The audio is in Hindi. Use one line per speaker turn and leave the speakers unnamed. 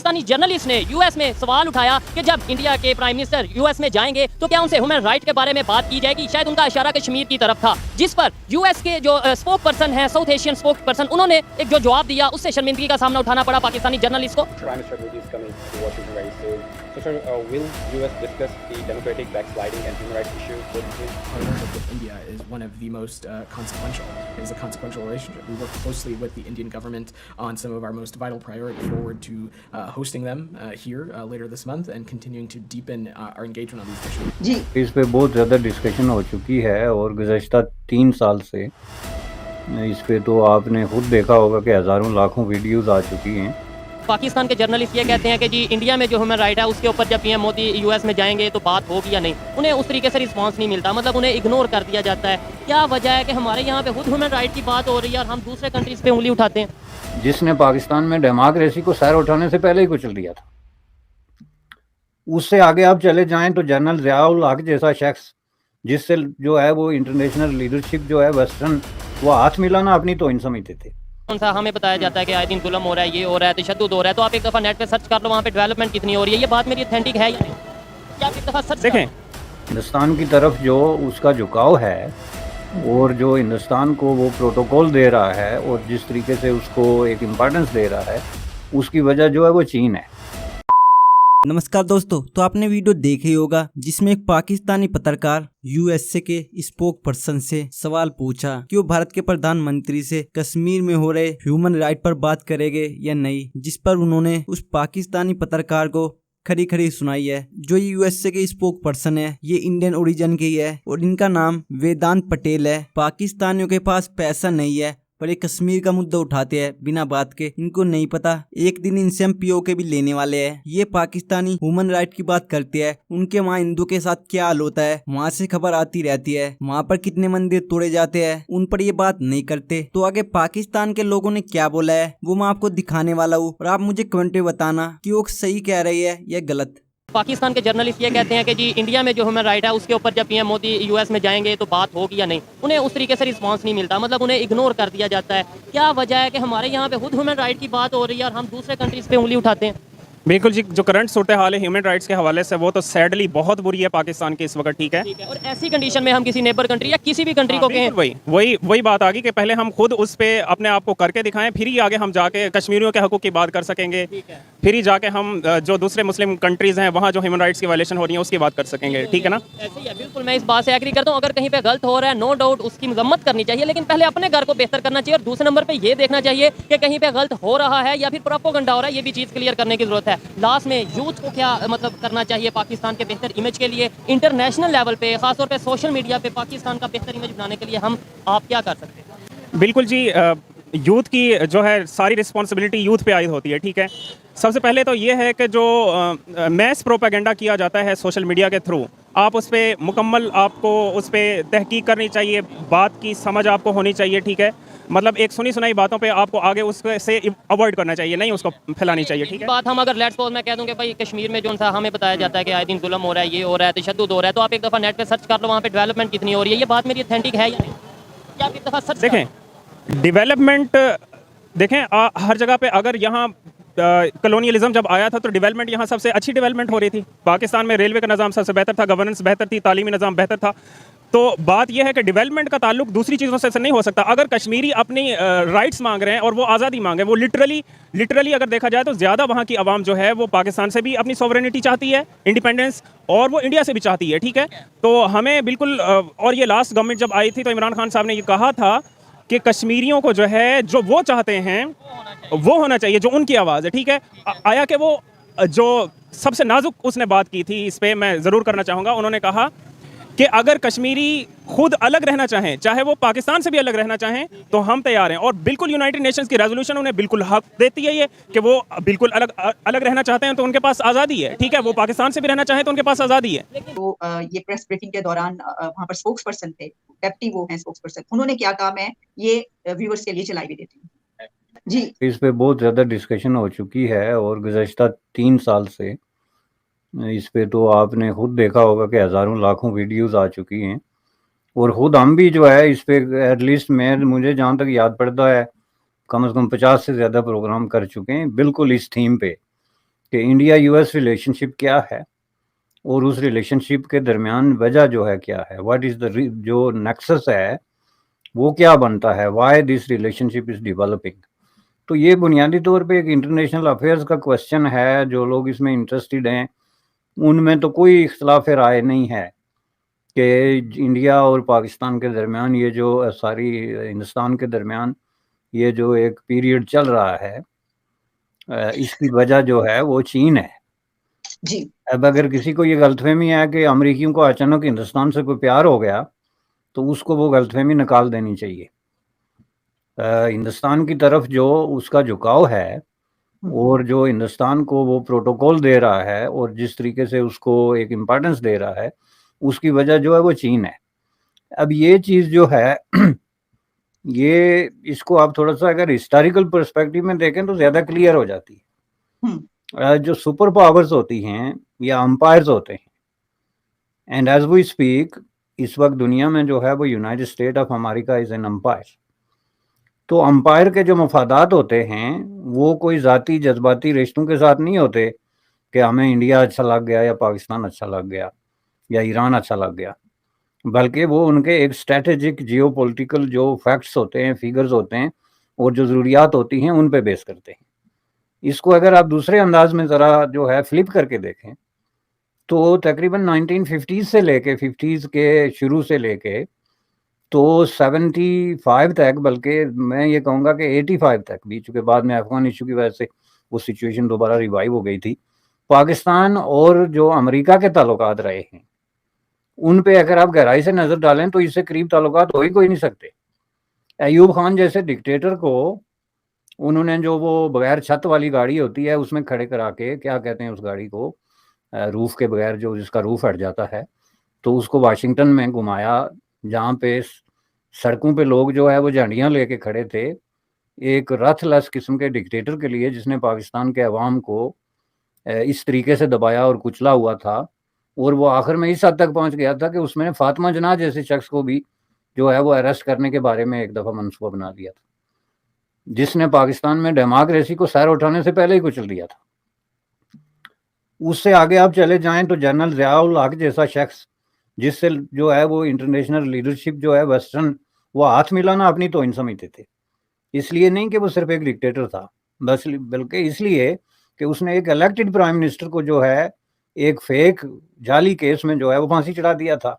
पाकिस्तानी जर्नलिस्ट ने यूएस में सवाल उठाया कि जब इंडिया के प्राइम मिनिस्टर यूएस में जाएंगे तो क्या उनसे ह्यूमन राइट के बारे में बात की जाएगी। शायद उनका इशारा कश्मीर की तरफ था, जिस पर यूएस के जो स्पोक पर्सन है, साउथ एशियन स्पोक पर्सन, उन्होंने एक जो जवाब दिया उससे शर्मिंदगी का सामना उठाना पड़ा पाकिस्तानी जर्नलिस्ट को।
So, sir, will U.S. discuss the democratic backsliding and human rights issues with his?
Our relationship with India is one of the most consequential. It is a consequential relationship. We work closely with the Indian government on some of our most vital priorities. Forward to hosting them here later this month and continuing to deepen our engagement on these issues.
जी,
इस पे बहुत ज़्यादा डिस्कशन हो चुकी है और गुज़श्ता 3 साल से इस पे तो आपने खुद देखा होगा कि हज़ारों लाखों वीडियोस आ चुकी हैं।
पाकिस्तान के जर्नलिस्ट ये कहते हैं कि जी इंडिया में जो ह्यूमन राइट है उसके ऊपर जब पीएम मोदी यूएस में जाएंगे तो बात होगी या नहीं। उन्हें उस तरीके से रिस्पांस नहीं मिलता, मतलब उन्हें इग्नोर कर दिया जाता है। क्या वजह है कि हमारे यहाँ पे खुद ह्यूमन राइट की बात हो रही है और हम दूसरे कंट्रीज पे उंगली उठाते हैं।
जिसने पाकिस्तान में डेमोक्रेसी को सर उठाने से पहले ही कुचल दिया था, उससे आगे आप चले जाएं तो जनरल ज़ियाउल हक जैसा शख्स, जिससे जो है वो इंटरनेशनल लीडरशिप जो है वेस्टर्न, वो हाथ मिलाना अपनी तोहिन समझते थे।
कौन सा हमें बताया जाता है कि आए दिन जुल्म हो रहा है, ये हो रहा है, तशद्दुद हो रहा है, तो आप एक दफ़ा नेट पे सर्च कर लो, वहाँ पे डेवलपमेंट कितनी हो रही है। ये बात मेरी ऑथेंटिक है या नहीं? क्या आप एक दफ़ा सर्च
देखें,
हिंदुस्तान की तरफ जो उसका झुकाव है और जो हिंदुस्तान को वो प्रोटोकॉल दे रहा है और जिस तरीके से उसको एक इम्पोर्टेंस दे रहा है, उसकी वजह जो है वो चीन है।
नमस्कार दोस्तों, तो आपने वीडियो देखी होगा जिसमें एक पाकिस्तानी पत्रकार यूएसए के स्पोक पर्सन से सवाल पूछा कि वो भारत के प्रधानमंत्री से कश्मीर में हो रहे ह्यूमन राइट पर बात करेंगे या नहीं, जिस पर उन्होंने उस पाकिस्तानी पत्रकार को खरी खरी सुनाई है। जो यूएसए के स्पोक पर्सन है ये इंडियन ओरिजिन के ही है और इनका नाम वेदांत पटेल है। पाकिस्तानियों के पास पैसा नहीं है पर ये कश्मीर का मुद्दा उठाते हैं बिना बात के। इनको नहीं पता एक दिन इनसे हम पीओके भी लेने वाले हैं। ये पाकिस्तानी ह्यूमन राइट की बात करते हैं, उनके वहाँ हिंदू के साथ क्या हाल होता है वहाँ से खबर आती रहती है, वहाँ पर कितने मंदिर तोड़े जाते हैं, उन पर ये बात नहीं करते। तो आगे पाकिस्तान के लोगों ने क्या बोला है वो मैं आपको दिखाने वाला हूँ और आप मुझे कमेंट में बताना कि वो सही कह रही है या गलत।
पाकिस्तान के जर्नलिस्ट ये कहते हैं कि जी इंडिया में जो ह्यूमन राइट है उसके ऊपर जब पीएम मोदी यूएस में जाएंगे तो बात होगी या नहीं। उन्हें उस तरीके से रिस्पांस नहीं मिलता, मतलब उन्हें इग्नोर कर दिया जाता है। क्या वजह है कि हमारे यहाँ पे खुद ह्यूमन राइट की बात हो रही है और हम दूसरे कंट्रीज पे उंगली उठाते हैं।
बिल्कुल जी, जो करंट सूरत हाल है ह्यूमन राइट्स के हवाले से वो तो सैडली बहुत बुरी है पाकिस्तान की इस वक्त। ठीक है,
और ऐसी कंडीशन में हम किसी नेबर कंट्री या किसी भी कंट्री को कहें,
वही बात आ गई कि पहले हम खुद उस पे अपने आप को करके दिखाएं, फिर ही आगे हम जाके कश्मीरियों के हकूक़ की बात कर सकेंगे, फिर ही जाके हम जो दूसरे मुस्लिम कंट्रीज़ हैं वहाँ जो ह्यूमन राइट्स की वायलेशन हो रही है उसकी बात कर सकेंगे। ठीक है ना,
ऐसे ही है। बिल्कुल मैं इस बात से एग्री करता हूँ। अगर कहीं पे गलत हो रहा है नो डाउट उसकी मजम्मत करनी चाहिए, लेकिन पहले अपने घर को बेहतर करना चाहिए और दूसरे नंबर पे ये देखना चाहिए कि कहीं पे गलत हो रहा है या फिर प्रोपेगेंडा हो रहा है, ये भी चीज़ क्लियर करने की जरूरत है। लास्ट में यूथ को क्या मतलब करना चाहिए पाकिस्तान के बेहतर इमेज के लिए, इंटरनेशनल लेवल पे खासतौर पे सोशल मीडिया पे पाकिस्तान का बेहतर इमेज बनाने के लिए हम आप क्या कर सकते हैं।
बिल्कुल जी, यूथ की जो है सारी रिस्पॉन्सिबिलिटी यूथ पे आयद होती है। ठीक है, सबसे पहले तो ये है कि जो मैस प्रोपेगेंडा किया जाता है सोशल मीडिया के थ्रू, आप उस पर मुकम्मल आपको उस पर तहकीक करनी चाहिए, बात की समझ आपको होनी चाहिए। ठीक है, मतलब एक सुनी सुनाई बातों पे आपको आगे उससे अवॉइड करना चाहिए, नहीं उसको फैलानी चाहिए। ठीक है,
बात हम अगर लेट्स सपोज मैं कह दूं कि भाई कश्मीर में जो सा हमें बताया जाता है कि आए दिन जुल्म हो रहा है, ये हो रहा है, तशद्दुद हो रहा है, तो आप एक दफ़ा नेट पे सर्च कर लो, वहाँ पे डेवलपमेंट कितनी हो रही है। ये बात मेरी ऑथेंटिक है या नहीं? क्या आप एक दफ़ा सर्च
देखें, डेवलपमेंट देखें हर जगह पे। अगर यहाँ कॉलोनियलिज्म जब आया था तो डेवलपमेंट यहाँ सबसे अच्छी डेवलपमेंट हो रही थी। पाकिस्तान में रेलवे का निज़ाम सबसे बेहतर था, गवर्नेंस बेहतर थी, तालीमी निज़ाम बेहतर था। तो बात यह है कि डेवलपमेंट का ताल्लुक दूसरी चीज़ों से नहीं हो सकता। अगर कश्मीरी अपनी राइट्स मांग रहे हैं और वो आज़ादी मांग रहे हैं, वो लिटरली अगर देखा जाए तो ज़्यादा वहाँ की आवाम जो है वो पाकिस्तान से भी अपनी सॉवरेनिटी चाहती है, इंडिपेंडेंस, और वो इंडिया से भी चाहती है। ठीक है, तो हमें बिल्कुल और ये लास्ट गवर्नमेंट जब आई थी तो इमरान खान साहब ने ये कहा था कि कश्मीरियों को जो है जो वो चाहते हैं वो होना चाहिए, जो उनकी आवाज़ है। ठीक है, आया कि वो जो सबसे नाजुक उसने बात की थी, इस पर मैं ज़रूर करना चाहूँगा। उन्होंने कहा कि अगर कश्मीरी खुद अलग रहना चाहें, चाहे वो पाकिस्तान से भी अलग रहना चाहें, तो हम तैयार हैं। और बिल्कुल यूनाइटेड नेशंस की रेजोल्यूशन उन्हें बिल्कुल हक देती है ये कि वो बिल्कुल अलग रहना चाहते हैं तो उनके पास आज़ादी है। ठीक है, वो पाकिस्तान से भी रहना चाहें तो उनके पास आज़ादी है।
तो ये प्रेस ब्रीफिंग के दौरान वहाँ पर स्पोक्स पर्सन थे, डेप्टी वो हैं स्पोक्स पर्सन, उन्होंने क्या कहा मैं ये व्यूअर्स के लिए चलाई भी देती हूँ जी।
इस पे बहुत ज़्यादा डिस्कशन हो चुकी है और गुज़श्ता 3 साल से इस पे तो आपने खुद देखा होगा कि हज़ारों लाखों वीडियोस आ चुकी हैं और ख़ुद हम भी जो है इस पे एटलीस्ट मुझे जहाँ तक याद पड़ता है कम से कम 50 से ज़्यादा प्रोग्राम कर चुके हैं बिल्कुल इस थीम पे कि इंडिया यूएस रिलेशनशिप क्या है और उस रिलेशनशिप के दरमियान वजह जो है क्या है, व्हाट इज़ द जो नेक्सस है वो क्या बनता है, why this relationship is developing. तो ये बुनियादी तौर पे एक इंटरनेशनल अफेयर्स का क्वेश्चन है। जो लोग इसमें इंटरेस्टेड हैं उनमें तो कोई इख्तलाफ राय नहीं है कि इंडिया और पाकिस्तान के दरमियान ये जो सारी हिंदुस्तान के दरमियान ये जो एक पीरियड चल रहा है इसकी वजह जो है वो चीन है।
जी
अब अगर किसी को ये गलतफहमी है कि अमेरिकियों को अचानक हिंदुस्तान से कोई प्यार हो गया तो उसको वो गलतफहमी निकाल देनी चाहिए। हिंदुस्तान की तरफ जो उसका झुकाव है और जो हिंदुस्तान को वो प्रोटोकॉल दे रहा है और जिस तरीके से उसको एक इम्पोर्टेंस दे रहा है उसकी वजह जो है वो चीन है। अब ये चीज़ जो है ये इसको आप थोड़ा सा अगर हिस्टोरिकल पर्सपेक्टिव में देखें तो ज़्यादा क्लियर हो जाती है। जो सुपर पावर्स होती हैं या अंपायर्स होते हैं, एंड एज वी स्पीक इस वक्त दुनिया में जो है वो United state of America is an umpire. तो अंपायर के जो मफादात होते हैं वो कोई ज़ाती जज्बाती रिश्तों के साथ नहीं होते कि हमें इंडिया अच्छा लग गया या पाकिस्तान अच्छा लग गया या ईरान अच्छा लग गया, बल्कि वो उनके एक स्ट्रेटेजिक जियोपॉलिटिकल जो फैक्ट्स होते हैं, फिगर्स होते हैं और जो ज़रूरियात होती हैं उन पे बेस करते हैं। इसको अगर आप दूसरे अंदाज में ज़रा जो है फ्लिप करके देखें तो तकरीबन 1950 से लेके 50s के शुरू से लेके तो 75 तक, बल्कि मैं ये कहूँगा कि 85 तक भी, चूँकि बाद में अफ़गान इशू की वजह से वो सिचुएशन दोबारा रिवाइव हो गई थी, पाकिस्तान और जो अमेरिका के ताल्लुकात रहे हैं उन पे अगर आप गहराई से नज़र डालें तो इससे करीब ताल्लुकात हो ही कोई नहीं सकते। अयूब खान जैसे डिक्टेटर को उन्होंने जो वो बगैर छत वाली गाड़ी होती है उसमें खड़े करा के, क्या कहते हैं उस गाड़ी को, रूफ के बगैर जो जिसका रूफ हट जाता है, तो उसको वाशिंगटन में घुमाया जहाँ पे सड़कों पे लोग जो है वो झंडियाँ लेके खड़े थे एक रथलस किस्म के डिक्टेटर के लिए जिसने पाकिस्तान के अवाम को इस तरीके से दबाया और कुचला हुआ था। और वो आखिर में इस हद तक पहुंच गया था कि उसमें फातिमा जना जैसे शख्स को भी जो है वो अरेस्ट करने के बारे में एक दफ़ा मनसूबा बना दिया था, जिसने पाकिस्तान में डेमोक्रेसी को सर उठाने से पहले ही कुचल दिया था। उससे आगे आप चले जाएं तो जनरल ज़िया-उल हक जैसा शख्स जिससे जो है वो इंटरनेशनल लीडरशिप जो है वेस्टर्न वो हाथ मिलाना अपनी तौहीन समझते थे। इसलिए नहीं कि वो सिर्फ एक डिक्टेटर था, बस बल्कि इसलिए कि उसने एक इलेक्टेड प्राइम मिनिस्टर को जो है एक फेक जाली केस में जो है वो फांसी चढ़ा दिया था।